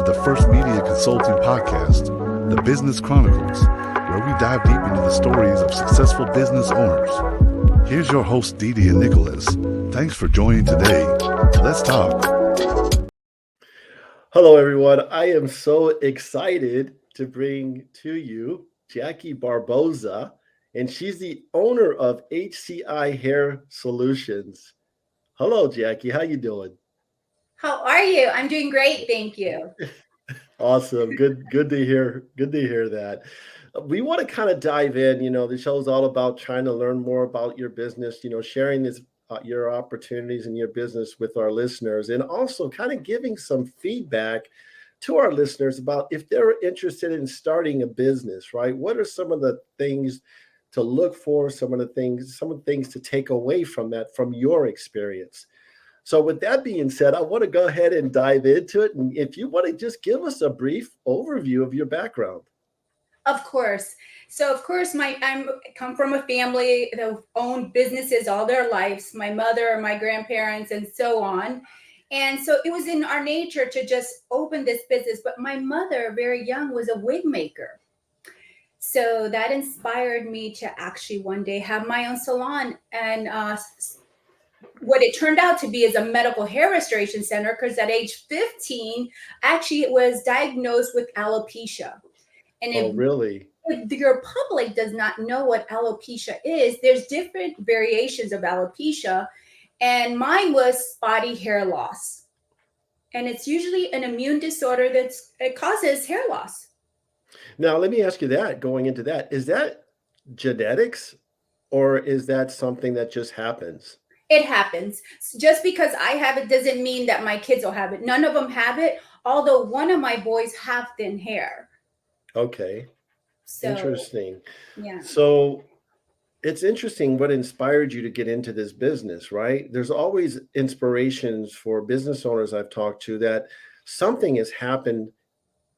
the first media consulting podcast, The Business Chronicles, where we dive deep into the stories of successful business owners. Here's your host, Didi and Nicholas. Thanks for joining today. Let's talk. Hello, everyone. I am so excited to bring to you Jackie Barboza, and she's the owner of HCI Hair Solutions. Hello, Jackie. How you doing? How are you? I'm doing great, thank you. Awesome. Good to hear. Good to hear that. We want to kind of dive in. The show's all about trying to learn more about your business. Sharing this your opportunities in your business with our listeners, and also kind of giving some feedback to our listeners about if they're interested in starting a business. Right? What are some of the things to look for? Some of the things to take away from that, from your experience. So with that being said, I want to go ahead and dive into it. And if you want to just give us a brief overview of your background. Of course. So of course, I'm come from a family that owned businesses all their lives, my mother, my grandparents, and so on. And so it was in our nature to just open this business. But my mother, very young, was a wig maker. So that inspired me to actually one day have my own salon. And what it turned out to be is a medical hair restoration center, because at age 15, actually it was diagnosed with alopecia. And Really? if your public does not know what alopecia is, there's different variations of alopecia. And mine was spotty hair loss. And it's usually an immune disorder it causes hair loss. Now, let me ask you that, going into that, is that genetics, or is that something that just happens? It happens. Just because I have it doesn't mean that my kids will have it. None of them have it, although one of my boys have thin hair. Okay. So, interesting. Yeah. So it's interesting what inspired you to get into this business, right? There's always inspirations for business owners I've talked to that something has happened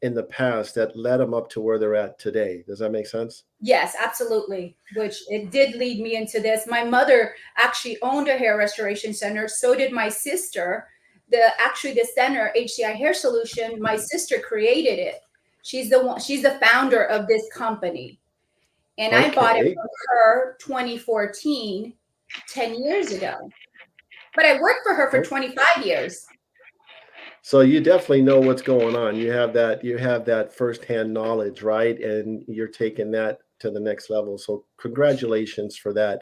in the past that led them up to where they're at today. Does that make sense? Yes, absolutely. Which it did lead me into this. My mother actually owned a hair restoration center. So did my sister. The center, HCI Hair Solution, my sister created it. She's the founder of this company. And I bought it from her 2014, 10 years ago. But I worked for her for 25 years. So you definitely know what's going on. You have that firsthand knowledge, right? And you're taking that to the next level. So congratulations for that.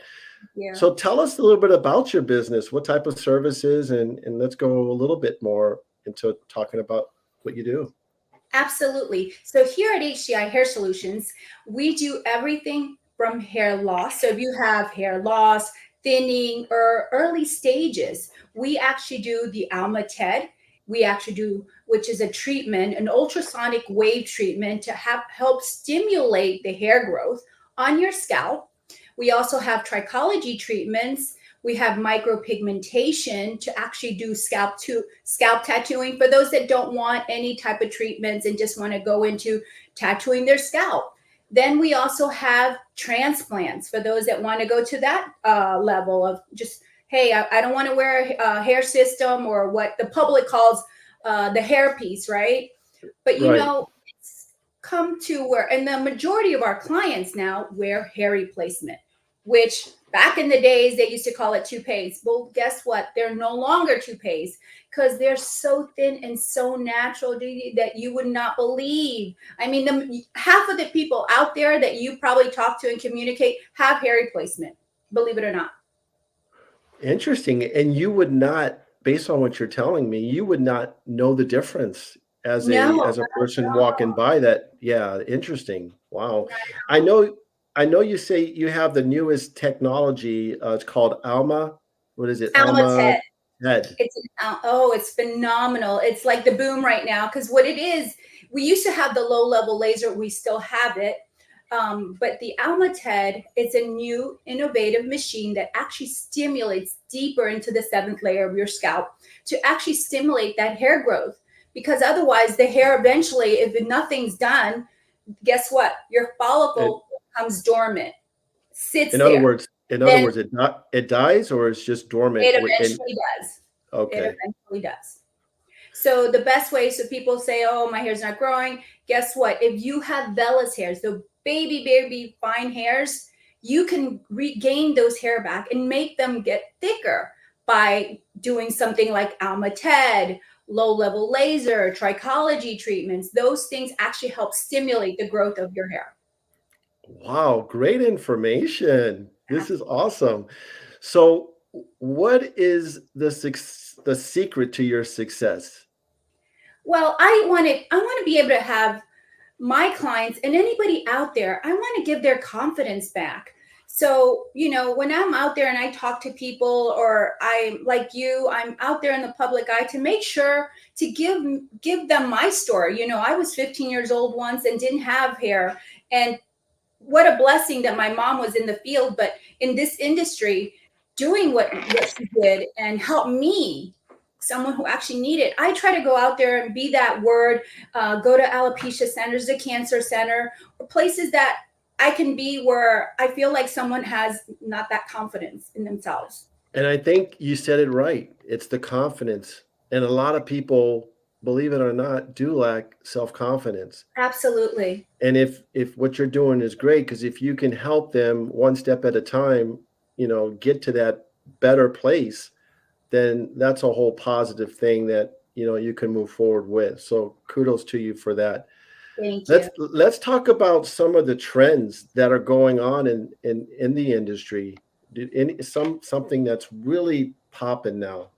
Yeah. So tell us a little bit about your business, what type of services, and let's go a little bit more into talking about what you do. Absolutely. So here at HCI Hair Solutions, we do everything from hair loss. So if you have hair loss, thinning, or early stages, we actually do the alopecia. We actually do, which is a treatment, an ultrasonic wave treatment to help stimulate the hair growth on your scalp. We also have trichology treatments. We have micropigmentation to actually do scalp tattooing for those that don't want any type of treatments and just want to go into tattooing their scalp. Then we also have transplants for those that want to go to that level of just, hey, I don't want to wear a hair system, or what the public calls the hair piece, right? But it's come to where, and the majority of our clients now wear hair replacement, which back in the days, they used to call it toupees. Well, guess what? They're no longer toupees because they're so thin and so natural that you would not believe. I mean, half of the people out there that you probably talk to and communicate have hair replacement, believe it or not. Interesting. And you would not, based on what you're telling me, you would not know the difference as a person walking by that. Yeah, interesting. Wow. I know you say you have the newest technology. It's called Alma. What is it? Alma Head. It's phenomenal. It's like the boom right now, because what it is, we used to have the low level laser. We still have it. But the Alma TED is a new innovative machine that actually stimulates deeper into the 7th layer of your scalp to actually stimulate that hair growth. Because otherwise the hair eventually, if nothing's done, guess what? Your follicle becomes dormant, sits there. In other words, it dies, or it's just dormant? It eventually does. Okay. It eventually does. So the best way, so people say, oh, my hair's not growing. Guess what? If you have vellus hairs, the baby fine hairs, you can regain those hair back and make them get thicker by doing something like Alma-Ted, low-level laser, trichology treatments. Those things actually help stimulate the growth of your hair. Wow, great information. This is awesome. So, what is the secret to your success? Well, I want to be able to have my clients and anybody out there, I want to give their confidence back. So, when I'm out there and I talk to people, or I, like you, I'm out there in the public eye, to make sure to give them my story. I was 15 years old once and didn't have hair, and what a blessing that my mom was in the field, but in this industry, doing what she did and help me, someone who actually needed. I try to go out there and be that word, go to alopecia centers, the cancer center, or places that I can be where I feel like someone has not that confidence in themselves. And I think you said it right. It's the confidence. And a lot of people, believe it or not, do lack self-confidence. Absolutely. And if what you're doing is great, because if you can help them one step at a time, get to that better place, then that's a whole positive thing that you can move forward with. So kudos to you for that. Thank you. Let's talk about some of the trends that are going on in the industry. Something that's really popping now.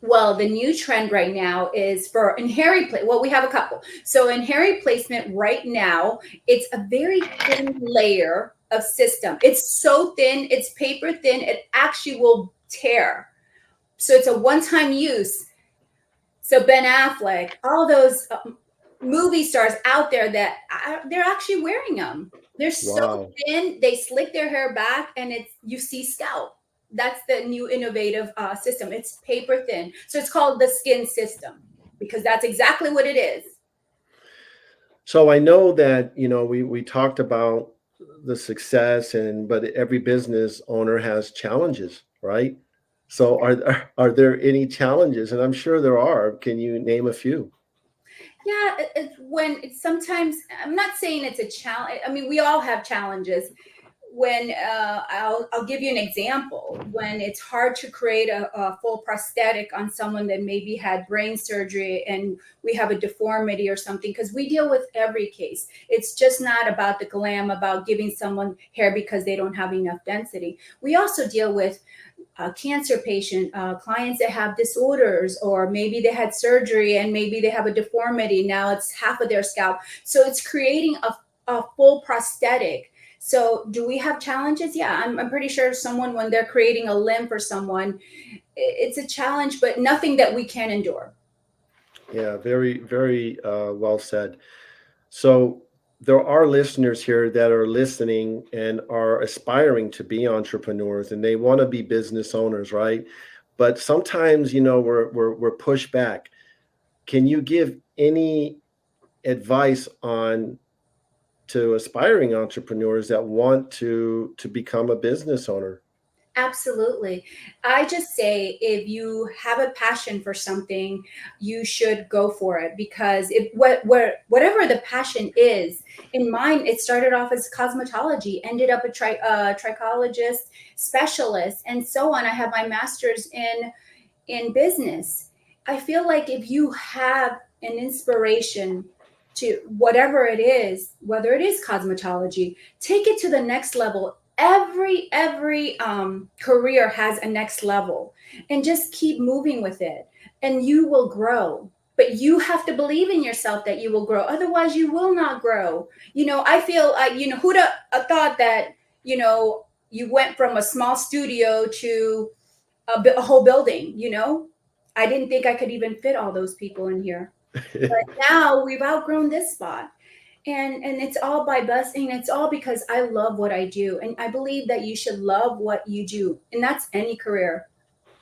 Well, the new trend right now is for in hair replacement. Well, we have a couple. So in hair replacement right now, it's a very thin layer of system. It's so thin, it's paper thin, it actually will tear. So it's a one-time use. So Ben Affleck, all those movie stars out there that they're actually wearing them. They're so Wow. thin, they slick their hair back, and you see scalp. That's the new innovative system. It's paper thin, so it's called the skin system because that's exactly what it is. So I know that, we talked about the success, but every business owner has challenges, right? So are there any challenges? And I'm sure there are. Can you name a few? Yeah, sometimes, I'm not saying it's a challenge. I mean, we all have challenges. When I'll give you an example. When it's hard to create a full prosthetic on someone that maybe had brain surgery and we have a deformity or something, because we deal with every case. It's just not about the glam, about giving someone hair because they don't have enough density. We also deal with cancer patient clients that have disorders, or maybe they had surgery and maybe they have a deformity. Now it's half of their scalp. So it's creating a full prosthetic. So do we have challenges? Yeah, I'm pretty sure someone, when they're creating a limb for someone, it's a challenge, but nothing that we can't endure. Yeah, very, very well said. So there are listeners here that are listening and are aspiring to be entrepreneurs, and they want to be business owners, right? But sometimes, we're pushed back. Can you give any advice on to aspiring entrepreneurs that want to become a business owner? Absolutely. I just say, if you have a passion for something, you should go for it, because whatever the passion is, in mine, it started off as cosmetology, ended up a trichologist, specialist, and so on. I have my master's in business. I feel like if you have an inspiration to whatever it is, whether it is cosmetology, take it to the next level. Every career has a next level, and just keep moving with it, and you will grow. But you have to believe in yourself that you will grow. Otherwise, you will not grow. I feel like, who'd have thought that, you went from a small studio to a whole building. I didn't think I could even fit all those people in here, but now we've outgrown this spot. And it's all by blessing. It's all because I love what I do, and I believe that you should love what you do, and that's any career.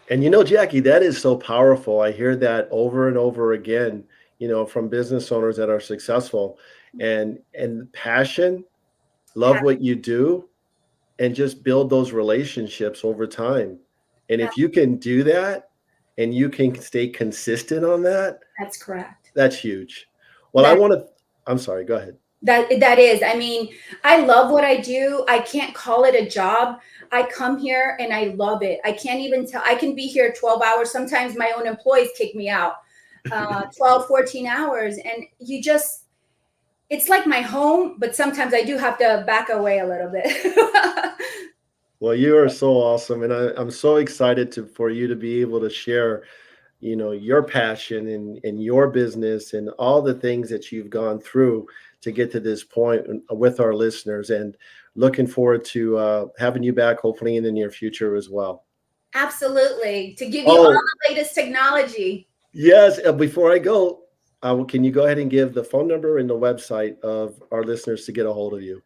And Jackie, that is so powerful. I hear that over and over again, from business owners that are successful, and passion, love what you do, and just build those relationships over time. And if you can do that, and you can stay consistent on that, That's correct. that's huge. Well, I'm sorry, go ahead. That is, I mean, I love what I do. I can't call it a job. I come here and I love it. I can't even tell. I can be here 12 hours. Sometimes my own employees kick me out, 12, 14 hours. And it's like my home, but sometimes I do have to back away a little bit. Well, you are so awesome. And I'm so excited for you to be able to share, your passion and your business and all the things that you've gone through to get to this point with our listeners, and looking forward to having you back hopefully in the near future as well. Absolutely. To give you all the latest technology. Yes. Before I go, can you go ahead and give the phone number and the website of our listeners to get a hold of you?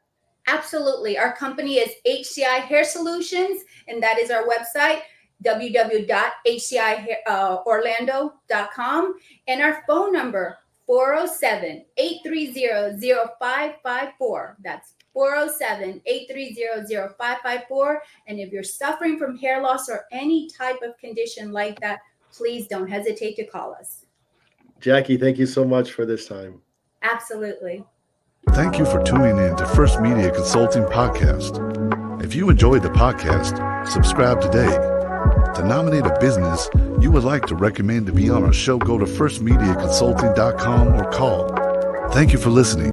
Absolutely. Our company is HCI Hair Solutions, and that is our website, www.hciorlando.com. And our phone number, 407-830-0554. That's 407-830-0554. And if you're suffering from hair loss or any type of condition like that, please don't hesitate to call us. Jackie, thank you so much for this time. Absolutely. Thank you for tuning in to First Media Consulting Podcast. If you enjoyed the podcast, subscribe today. To nominate a business you would like to recommend to be on our show, go to firstmediaconsulting.com or call. Thank you for listening.